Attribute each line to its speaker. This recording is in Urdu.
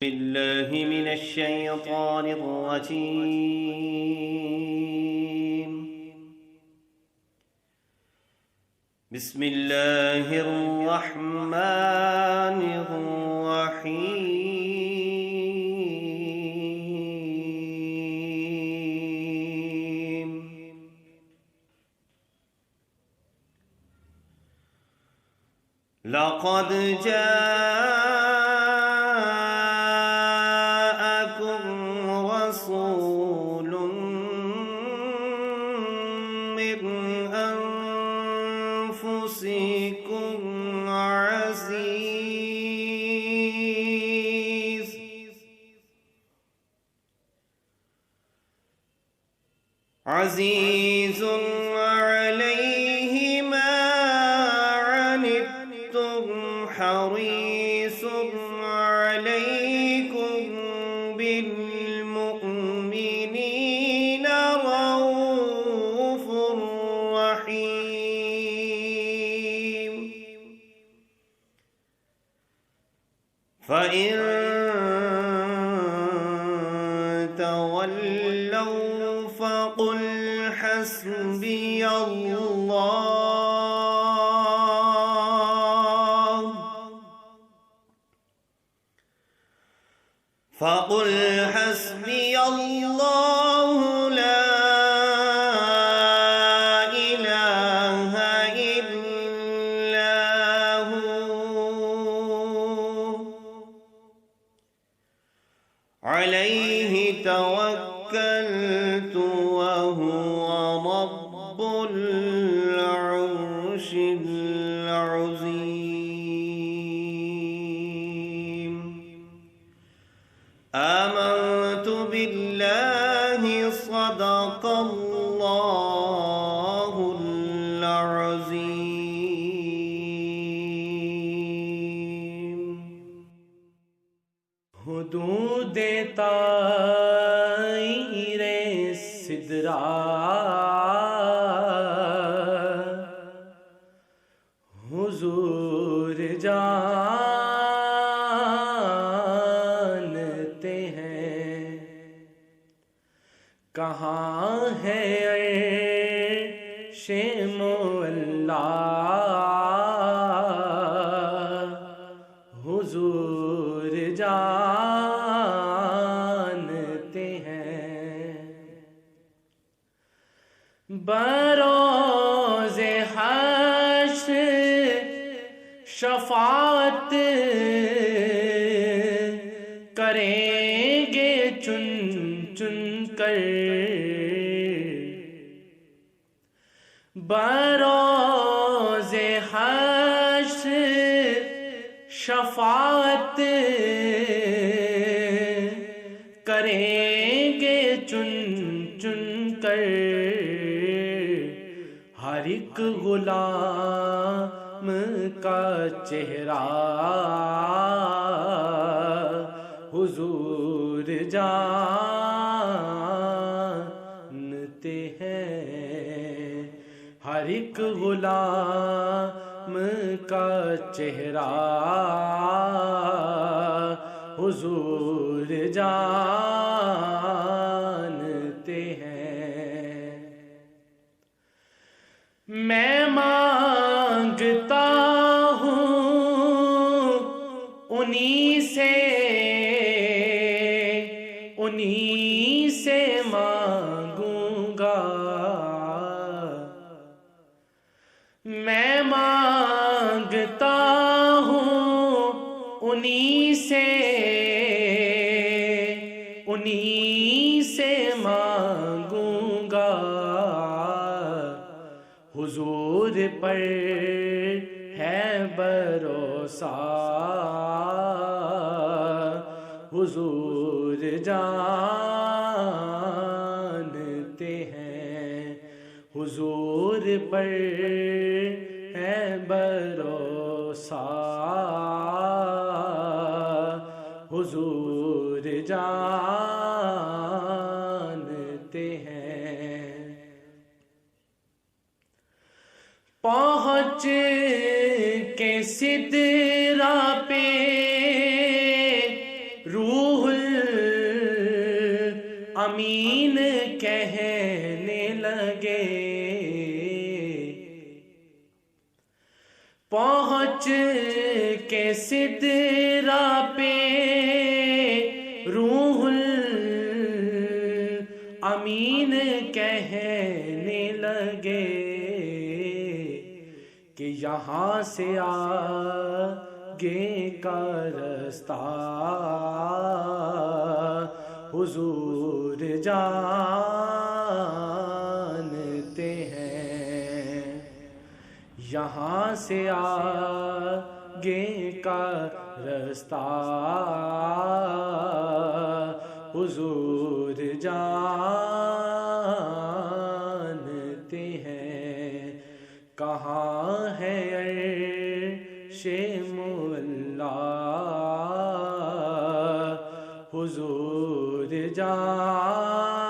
Speaker 1: بالله من الشيطان الرجيم. بسم الله الرحمن الرحيم. لقد جاءكم رسول من أنفسكم عزيز عليه ما عنتم حريص عليكم بالمؤمنين رؤوف رحيم. فإن تولوا فقل حسبي الله لا إله إلا هو عليه توكلت وهو رب العرش العظيم. آمنت بالله صدق الله العظيم.
Speaker 2: حدود طائر سدرا حضور جانتے ہیں کہاں ہے عرش مولا حضور جانتے ہیں. بروز حشر شفاعت کریں گے چن چن کر. بروز حشر شفاعت کریں گے چن چن کر. ہر ایک غلام کا چہرہ حضور جانتے ہیں. ہر ایک غلام کا چہرہ حضور جانتے ہیں. میں مانگتا ہوں انہی سے مانگوں گا. میں مانگتا ہوں انہی سے مانگوں گا. حضور پر ہے بھروسہ حضور جانتے ہیں. حضور پر ہے بھروسہ حضور جانتے ہیں. پہنچ کے سدرا پہ روح امین کہنے لگے، پہنچ کے سدرا پہ روح الامین کہنے لگے کہ یہاں سے آگے کا رستہ حضور جانتے ہیں، یہاں سے آگے کا رستہ حضور جانتے ہیں۔ کہاں ہے عرش مولا حضور جانتے